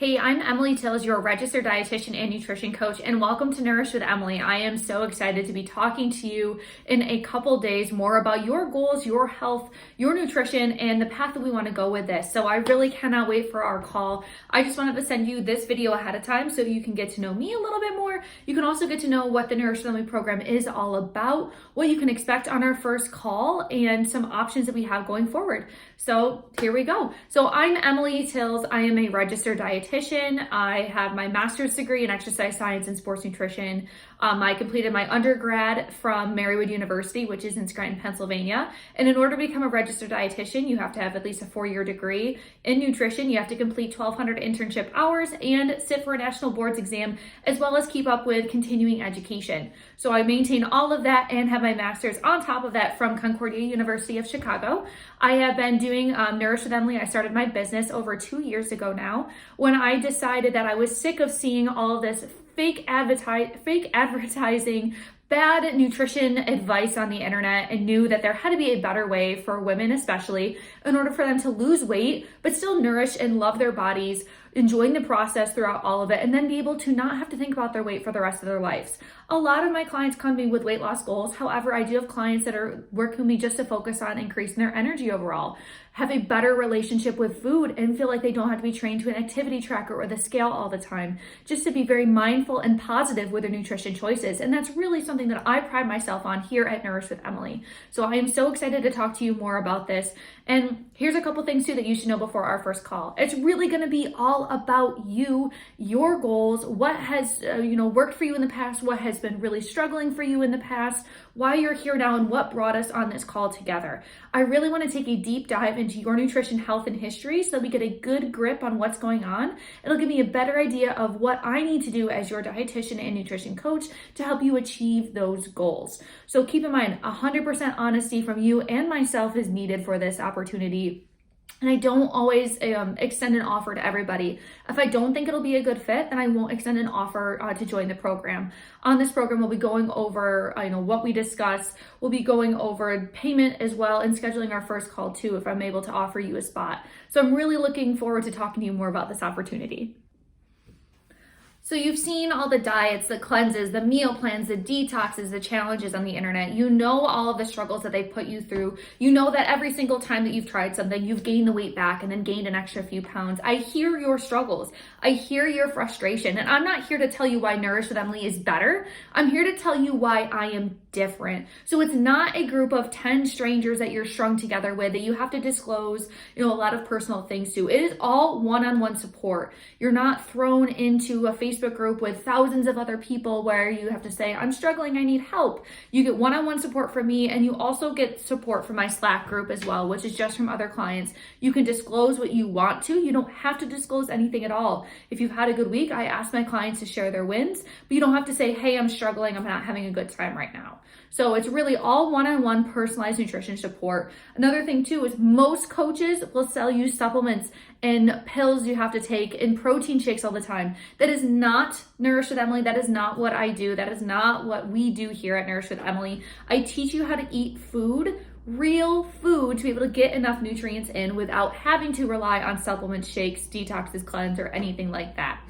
Hey, I'm Emily Tills, your registered dietitian and nutrition coach, and welcome to Nourished with Emily. I am so excited to be talking to you in a couple days more about your goals, your health, your nutrition, and the path that we want to go with this. So I really cannot wait for our call. I just wanted to send you this video ahead of time so you can get to know me a little bit more. You can also get to know what the Nourished with Emily program is all about, what you can expect on our first call, and some options that we have going forward. So here we go. So I'm Emily Tills. I am a registered dietitian. I have my master's degree in exercise science and sports nutrition. I completed my undergrad from Marywood University, which is in Scranton, Pennsylvania. And in order to become a registered dietitian, you have to have at least a 4-year degree in nutrition. You have to complete 1,200 internship hours and sit for a national boards exam, as well as keep up with continuing education. So I maintain all of that and have my master's on top of that from Concordia University of Chicago. I have been doing Nourished with Emily. I started my business over 2 years ago now, when I decided that I was sick of seeing all of this fake advertising, bad nutrition advice on the internet, and knew that there had to be a better way for women, especially in order for them to lose weight, but still nourish and love their bodies, enjoying the process throughout all of it, and then be able to not have to think about their weight for the rest of their lives. A lot of my clients come to me with weight loss goals. However, I do have clients that are working with me just to focus on increasing their energy overall, have a better relationship with food, and feel like they don't have to be trained to an activity tracker or the scale all the time, just to be very mindful and positive with their nutrition choices. And that's really something that I pride myself on here at Nourished with Emily. So I am so excited to talk to you more about this. And here's a couple things too that you should know before our first call. It's really going to be all about you, your goals, what has worked for you in the past, what has been really struggling for you in the past, why you're here now, and what brought us on this call together. I really want to take a deep dive into your nutrition, health, and history so that we get a good grip on what's going on. It'll give me a better idea of what I need to do as your dietitian and nutrition coach to help you achieve those goals. So keep in mind, 100% honesty from you and myself is needed for this opportunity. And I don't always extend an offer to everybody. If I don't think it'll be a good fit, then I won't extend an offer to join the program. On this program, we'll be going over what we discuss. We'll be going over payment as well, and scheduling our first call too, if I'm able to offer you a spot. So I'm really looking forward to talking to you more about this opportunity. So you've seen all the diets, the cleanses, the meal plans, the detoxes, the challenges on the internet. You know all of the struggles that they put you through. You know that every single time that you've tried something, you've gained the weight back and then gained an extra few pounds. I hear your struggles. I hear your frustration. And I'm not here to tell you why Nourished with Emily is better. I'm here to tell you why I am different. So it's not a group of 10 strangers that you're strung together with that you have to disclose, a lot of personal things to. It is all one-on-one support. You're not thrown into a Facebook group with thousands of other people where you have to say, I'm struggling, I need help. You get one-on-one support from me, and you also get support from my Slack group as well, which is just from other clients. You can disclose what you want to. You don't have to disclose anything at all. If you've had a good week, I ask my clients to share their wins, but you don't have to say, hey, I'm struggling, I'm not having a good time right now. So it's really all one-on-one personalized nutrition support. Another thing too is most coaches will sell you supplements and pills you have to take and protein shakes all the time. That is not Nourished with Emily. That is not what I do. That is not what we do here at Nourished with Emily. I teach you how to eat food, real food, to be able to get enough nutrients in without having to rely on supplements, shakes, detoxes, cleanse, or anything like that.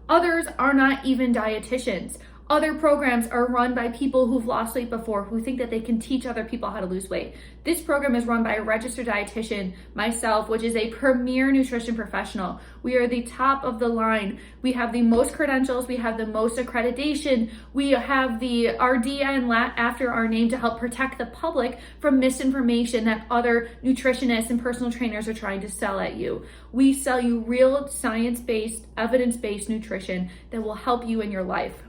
Others are not even dietitians. Other programs are run by people who've lost weight before, who think that they can teach other people how to lose weight. This program is run by a registered dietitian, myself, which is a premier nutrition professional. We are the top of the line. We have the most credentials. We have the most accreditation. We have the RDN after our name to help protect the public from misinformation that other nutritionists and personal trainers are trying to sell at you. We sell you real science-based, evidence-based nutrition that will help you in your life.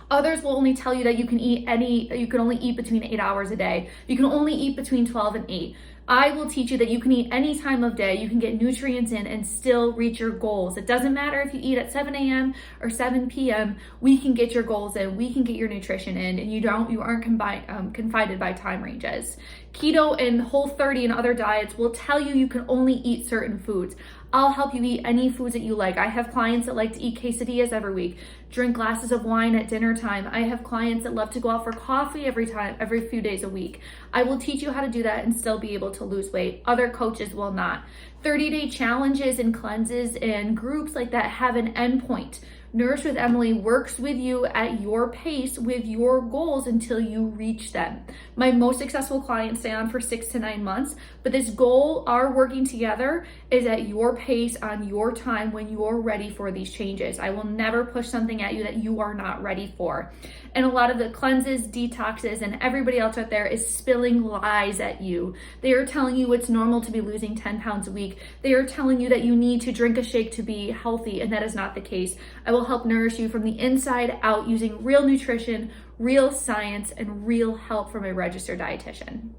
Others will only tell you that you can only eat between 8 hours a day. You can only eat between 12 and 8. I will teach you that you can eat any time of day. You can get nutrients in and still reach your goals. It doesn't matter if you eat at 7 a.m. or 7 p.m. We can get your goals in. We can get your nutrition in, and you aren't confined by time ranges. Keto and Whole30 and other diets will tell you can only eat certain foods. I'll help you eat any foods that you like. I have clients that like to eat quesadillas every week. drink glasses of wine at dinner time. I have clients that love to go out for coffee every few days a week. I will teach you how to do that and still be able to lose weight. Other coaches will not. 30-day challenges and cleanses and groups like that have an endpoint. Nourished with Emily works with you at your pace with your goals until you reach them. My most successful clients stay on for 6 to 9 months, but this goal, our working together, is at your pace on your time when you're ready for these changes. I will never push something at you that you are not ready for. And a lot of the cleanses, detoxes, and everybody else out there is spilling lies at you. They are telling you it's normal to be losing 10 pounds a week. They are telling you that you need to drink a shake to be healthy, and that is not the case. I will help nourish you from the inside out using real nutrition, real science, and real help from a registered dietitian.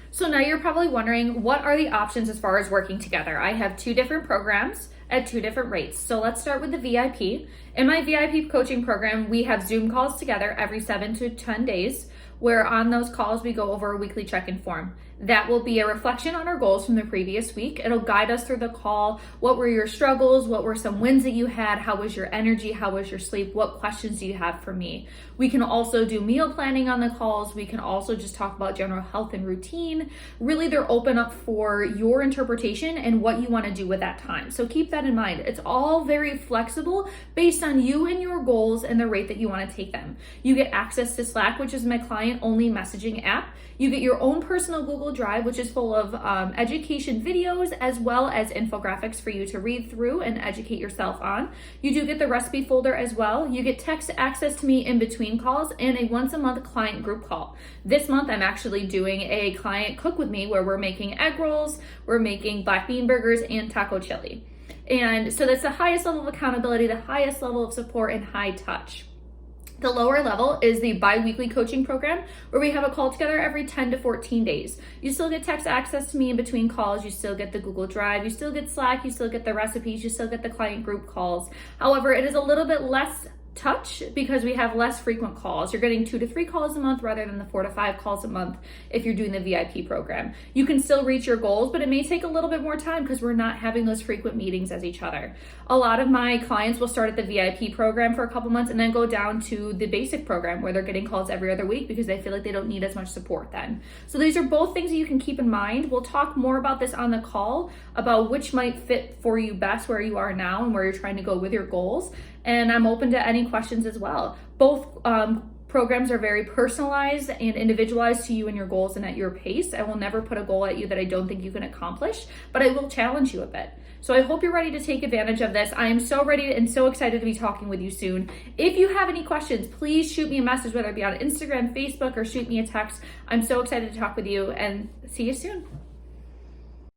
So now you're probably wondering, what are the options as far as working together? I have 2 different programs at 2 different rates. So let's start with the VIP. In my VIP coaching program, we have Zoom calls together every 7 to 10 days, where on those calls we go over a weekly check-in form. That will be a reflection on our goals from the previous week. It'll guide us through the call. What were your struggles? What were some wins that you had? How was your energy? How was your sleep? What questions do you have for me? We can also do meal planning on the calls. We can also just talk about general health and routine. Really, they're open up for your interpretation and what you want to do with that time. So keep that in mind. It's all very flexible based on you and your goals and the rate that you want to take them. You get access to Slack, which is my client-only messaging app. You get your own personal Google Drive, which is full of education videos as well as infographics for you to read through and educate yourself on. You do get the recipe folder as well. You get text access to me in between calls and a once a month client group call. This month, I'm actually doing a client cook with me where we're making egg rolls, we're making black bean burgers, and taco chili. And so that's the highest level of accountability, the highest level of support, and high touch. The lower level is the bi-weekly coaching program where we have a call together every 10 to 14 days. You still get text access to me in between calls. You still get the Google Drive. You still get Slack. You still get the recipes. You still get the client group calls. However, it is a little bit less touch because we have less frequent calls. You're getting 2 to 3 calls a month rather than the 4 to 5 calls a month if you're doing the VIP program. You can still reach your goals, but it may take a little bit more time because we're not having those frequent meetings as each other. A lot of my clients will start at the VIP program for a couple months and then go down to the basic program where they're getting calls every other week because they feel like they don't need as much support then. So these are both things that you can keep in mind. We'll talk more about this on the call about which might fit for you best where you are now and where you're trying to go with your goals. And I'm open to any questions as well. Both programs are very personalized and individualized to you and your goals and at your pace. I will never put a goal at you that I don't think you can accomplish, but I will challenge you a bit. So I hope you're ready to take advantage of this. I am so ready and so excited to be talking with you soon. If you have any questions, please shoot me a message, whether it be on Instagram, Facebook, or shoot me a text. I'm so excited to talk with you, and see you soon.